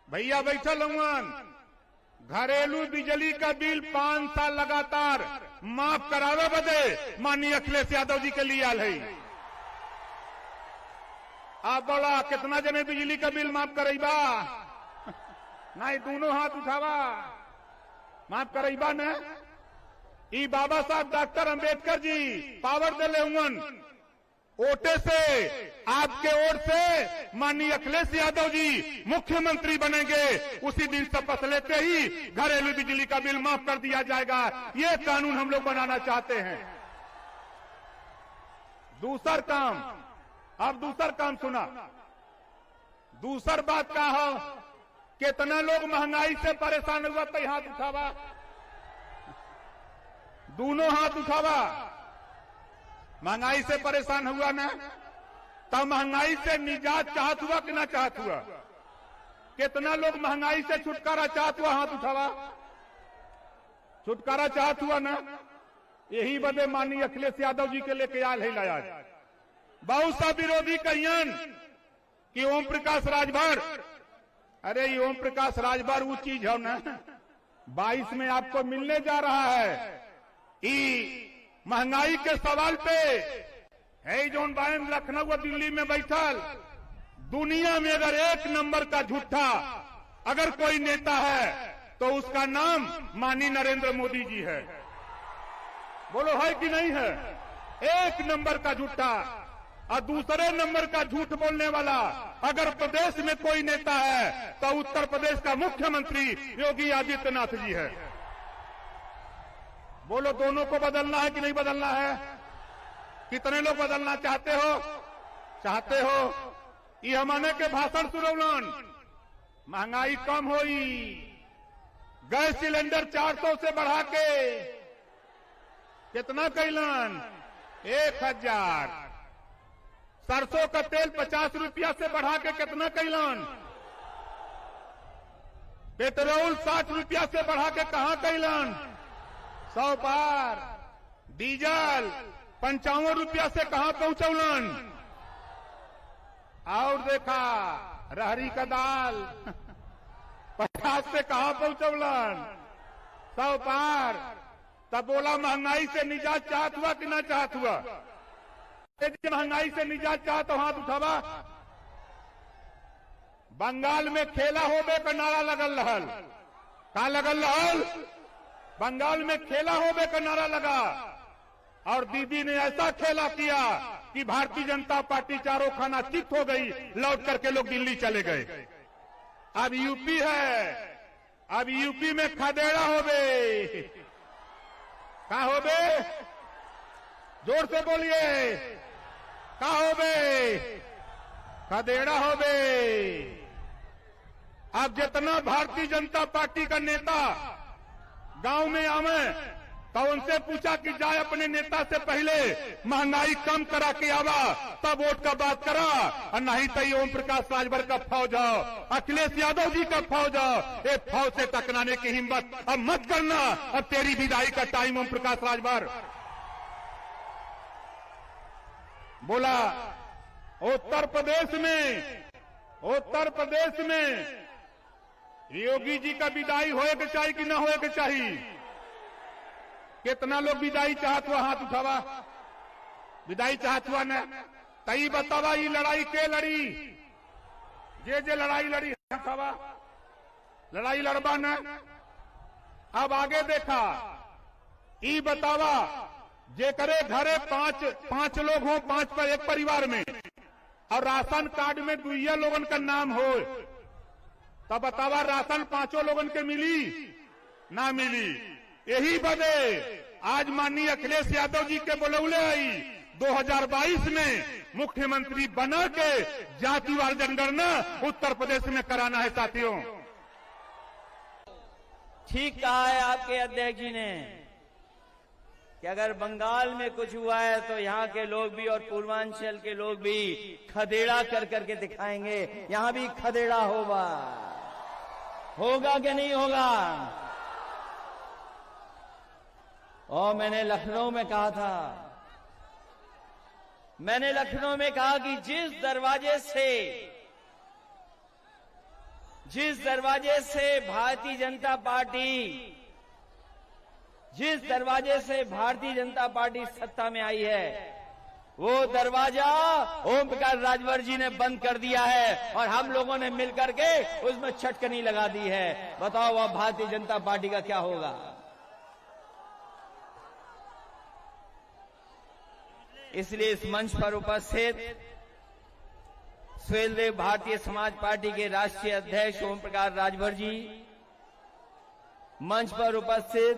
भैया बैठल हुआ, घरेलू बिजली का बिल 5 साल लगातार माफ करावे बदे माननीय अखिलेश यादव जी के लिए आल है। आप बोला कितना जने बिजली का बिल माफ करेबा? नहीं, दोनों हाथ उठावा, माफ करेबा न। ई बाबा साहब डॉक्टर अंबेडकर जी पावर दिले हुआ, वोटे से, आपके ओर से माननीय अखिलेश यादव जी मुख्यमंत्री बनेंगे, उसी दिन शपथ लेते ही घरेलू बिजली का बिल माफ कर दिया जाएगा। ये कानून हम लोग बनाना चाहते हैं। दूसर काम, अब दूसर काम सुना। दूसर बात का हो, कितना लोग महंगाई से परेशान हुआ तो हाथ उठावा, दोनों हाथ उठावा। महंगाई से परेशान हुआ ना, तब महंगाई से निजात चाहत हुआ कि ना चाहत हुआ? कितना लोग महंगाई से छुटकारा चाहत हुआ? हाथ उठावा। छुटकारा चाहत हुआ ना? यही बदे माननीय अखिलेश यादव जी के लेके आल है लाया। बहुत सा विरोधी कहियन कि ओम प्रकाश राजभर, अरे ये ओम प्रकाश राजभर वो चीज है ना, 22 में आपको मिलने जा रहा है। महंगाई के सवाल पे है जोन बायन लखनऊ व दिल्ली में बैठल, दुनिया में अगर 1 नंबर का झूठा अगर कोई नेता है तो उसका नाम माननीय नरेंद्र मोदी जी है। बोलो है कि नहीं है? 1 नंबर का झूठा। और दूसरे नंबर का झूठ बोलने वाला अगर प्रदेश में कोई नेता है तो उत्तर प्रदेश का मुख्यमंत्री योगी आदित्यनाथ जी है। बोलो दोनों को बदलना है कि नहीं बदलना है? कितने लोग बदलना चाहते हो? चाहते हो? ये हमने के भाषण सुनौलन, महंगाई कम होई, गैस सिलेंडर 400 से बढ़ा के कितना कैलन? 1000। सरसों का तेल 50 रुपया से बढ़ा के कितना कैलन? पेट्रोल 60 रुपया से बढ़ा के कहां कैलन? 100 पार। डीजल 55 रुपया से कहां पहुंचौलन? और देखा रहरी का दाल 50 से कहां पहुंचौलन? 100 पार। तब बोला महंगाई से निजात चाहत हुआ कि ना चाहत हुआ? यदि महंगाई से निजात चाहत हो हाथ उठावा। बंगाल में खेला होबे का नारा लगल रहल, का लगल रहल? बंगाल में खेला होबे का नारा लगा और दीदी ने ऐसा खेला किया कि भारतीय जनता पार्टी चारों खाना चित हो गई, लौट करके लोग दिल्ली चले गए। अब यूपी है, अब यूपी में खदेड़ा होबे। का होबे? जोर से बोलिए, का होबे? खदेड़ा होबे। अब जितना भारतीय जनता पार्टी का नेता गांव में आवे तो उनसे पूछा कि जाए अपने नेता से पहले महंगाई कम करा के आवा, तब वोट का बात करा, और नहीं तो ये ओम प्रकाश राजभर का फौज हो, अखिलेश यादव जी का फौज हो, ये फौज से टकराने की हिम्मत अब मत करना। अब तेरी विदाई का टाइम ओम प्रकाश राजभर। बोला उत्तर प्रदेश में योगी जी का विदाई होए के चाहिए कि ना होए के चाहिए? कितना लोग विदाई चाहत हुआ? हाथ उठावा। विदाई चाहत हुआ ना? तई बतावा ये लड़ाई के लड़ी? जे लड़ाई लड़ी उठावा। लड़ाई लड़बा ना? अब आगे देखा, ई बतावा जे करे घरे पांच लोग हो, 5 पर एक परिवार में, और राशन कार्ड में 2 लोगन का नाम हो, तब बतावा राशन 5 लोगन के मिली ना मिली? यही बदे आज माननीय अखिलेश यादव जी के बुलौले आई 2022 में मुख्यमंत्री बना के जातिवार जनगणना उत्तर प्रदेश में कराना है। साथियों, ठीक कहा है आपके अध्यक्ष जी ने कि अगर बंगाल में कुछ हुआ है तो यहाँ के लोग भी और पूर्वांचल के लोग भी खदेड़ा कर करके दिखाएंगे। यहाँ भी खदेड़ा होगा कि नहीं होगा? और मैंने लखनऊ में कहा था, मैंने लखनऊ में कहा कि जिस दरवाजे से जिस दरवाजे से भारतीय जनता पार्टी सत्ता में आई है, वो दरवाजा ओम प्रकाश राजभर जी ने बंद कर दिया है और हम लोगों ने मिलकर के उसमें छटकनी लगा दी है। बताओ अब भारतीय जनता पार्टी का क्या होगा। इसलिए इस मंच पर उपस्थित सुहेलदेव भारतीय समाज पार्टी के राष्ट्रीय अध्यक्ष ओम प्रकाश राजभर जी, मंच पर उपस्थित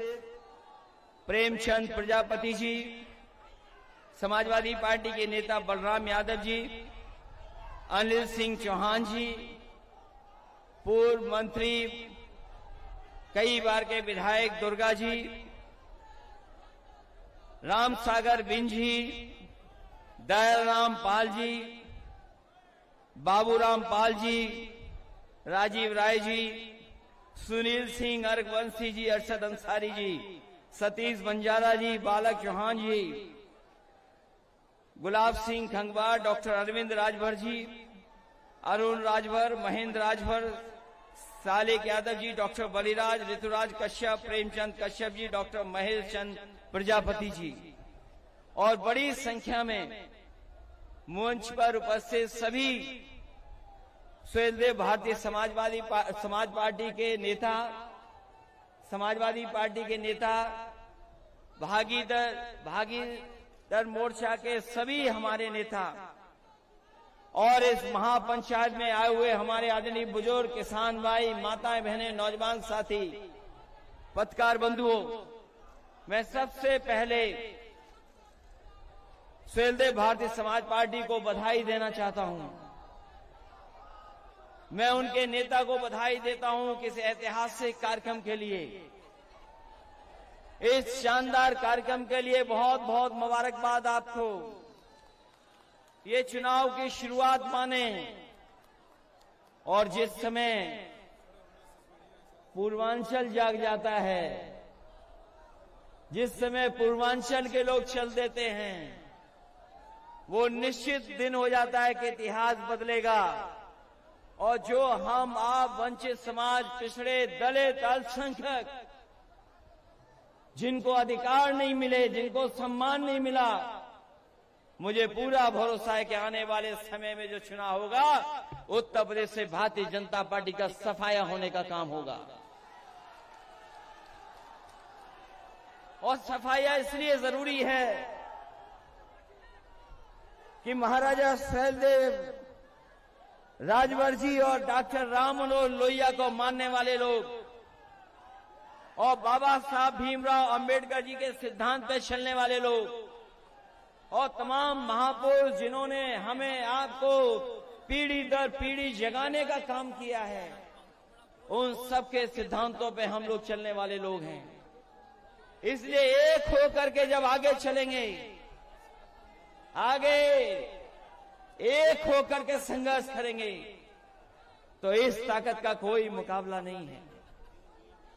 प्रेमचंद प्रजापति जी, समाजवादी पार्टी के नेता बलराम यादव जी, अनिल सिंह चौहान जी, पूर्व मंत्री कई बार के विधायक दुर्गा जी, राम सागर बिंज जी, दयाराम पाल जी, बाबूराम पाल जी, राजीव राय जी, सुनील सिंह अर्घवंशी जी, अरशद अंसारी जी, सतीश बंजारा जी, बालक चौहान जी, Gulab Singh खंगवार, doctor Arvind Rajbhar ji, Arun Rajbhar, Mahendra Rajbhar, Salik Yadav ji, doctor Baliraj, Rituraj Kashyap, Premchand Kashyap ji, doctor Mahesh चंद प्रजापति जी और बड़ी संख्या में मंच पर उपस्थित सभी सुहेलदेव भारतीय समाजवादी पार्टी के नेता, भागीदार मोर्चा के सभी हमारे नेता और इस महापंचायत में आए हुए हमारे आदरणीय बुजुर्ग, किसान भाई, माताएं, बहनें, नौजवान साथी, पत्रकार बंधुओं, मैं सबसे पहले सुहेलदेव भारतीय समाज पार्टी को बधाई देना चाहता हूं। मैं उनके नेता को बधाई देता हूं कि इस ऐतिहासिक कार्यक्रम के लिए, इस शानदार कार्यक्रम के लिए बहुत बहुत मुबारकबाद आपको। ये चुनाव की शुरुआत माने और जिस समय पूर्वांचल जाग जाता है, जिस समय पूर्वांचल के लोग चल देते हैं, वो निश्चित दिन हो जाता है कि इतिहास बदलेगा और जो हम आप वंचित समाज, पिछड़े, दलित, अल्पसंख्यक, जिनको अधिकार नहीं मिले, जिनको सम्मान नहीं मिला, मुझे पूरा भरोसा है कि आने वाले समय में जो चुनाव होगा, उत्तर प्रदेश से भारतीय जनता पार्टी का सफाया होने का काम होगा। और सफाया इसलिए जरूरी है कि महाराजा सुहेलदेव राजभर जी और डॉक्टर राम मनोहर लोहिया को मानने वाले लोग और बाबा साहब भीमराव अंबेडकर जी के सिद्धांत पर चलने वाले लोग और तमाम महापुरुष जिन्होंने हमें आपको पीढ़ी दर पीढ़ी जगाने का काम किया है, उन सबके सिद्धांतों पे हम लोग चलने वाले लोग हैं। इसलिए एक होकर के जब आगे चलेंगे, आगे एक होकर के संघर्ष करेंगे, तो इस ताकत का कोई मुकाबला नहीं है,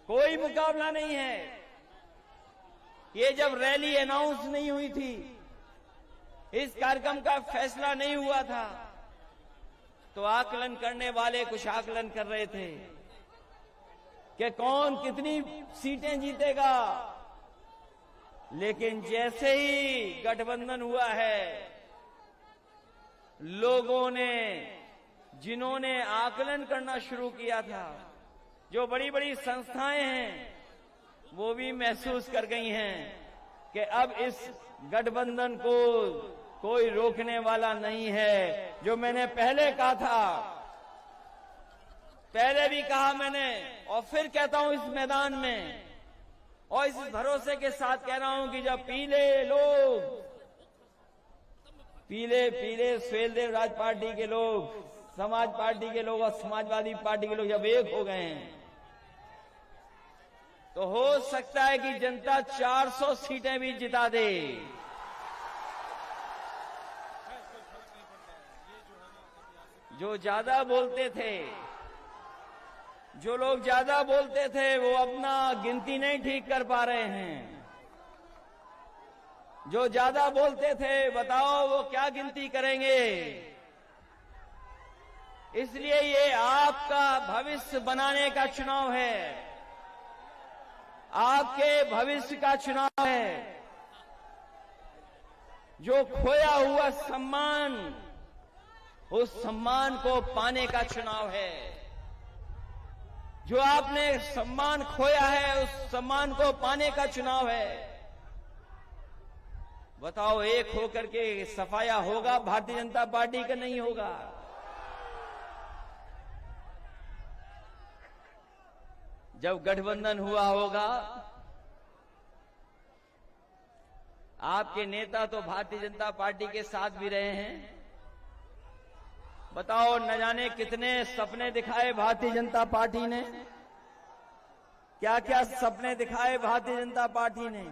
कोई मुकाबला नहीं है। ये जब रैली अनाउंस नहीं हुई थी, इस कार्यक्रम का फैसला नहीं हुआ था, तो आकलन करने वाले कुछ आकलन कर रहे थे कि कौन कितनी सीटें जीतेगा। लेकिन जैसे ही गठबंधन हुआ है, लोगों ने, जिन्होंने आकलन करना शुरू किया था, जो बड़ी बड़ी संस्थाएं हैं, वो भी महसूस कर गई हैं कि अब इस गठबंधन को कोई रोकने वाला नहीं है। जो मैंने पहले कहा था, पहले भी कहा मैंने और फिर कहता हूं इस मैदान में और इस भरोसे के साथ कह रहा हूं कि जब पीले सुहेलदेव राज पार्टी के लोग, समाज पार्टी के लोग और समाजवादी पार्टी के लोग जब एक हो गए हैं, तो हो सकता है कि जनता 400 सीटें भी जिता दे। जो ज्यादा बोलते थे, जो लोग ज्यादा बोलते थे, वो अपना गिनती नहीं ठीक कर पा रहे हैं। जो ज्यादा बोलते थे, बताओ वो क्या गिनती करेंगे। इसलिए ये आपका भविष्य बनाने का चुनाव है, आपके भविष्य का चुनाव है। जो खोया हुआ सम्मान, उस सम्मान को पाने का चुनाव है। जो आपने सम्मान खोया है, उस सम्मान को पाने का चुनाव है। बताओ, एक होकर के सफाया होगा भारतीय जनता पार्टी का? नहीं होगा। जब गठबंधन हुआ होगा, आपके नेता तो भारतीय जनता पार्टी के साथ भी रहे हैं। बताओ, न जाने कितने सपने दिखाए भारतीय जनता पार्टी ने, क्या क्या सपने दिखाए भारतीय जनता पार्टी ने,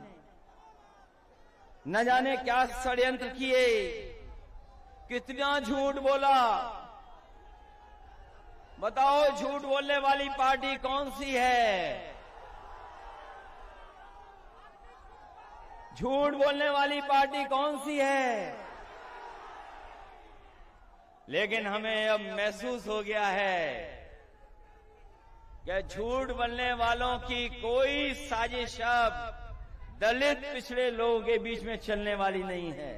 न जाने क्या षड्यंत्र किए, कितना झूठ बोला। बताओ, झूठ बोलने वाली पार्टी कौन सी है? झूठ बोलने वाली पार्टी कौन सी है? लेकिन हमें अब महसूस हो गया है कि झूठ बोलने वालों की कोई साजिश अब दलित पिछड़े लोगों के बीच में चलने वाली नहीं है।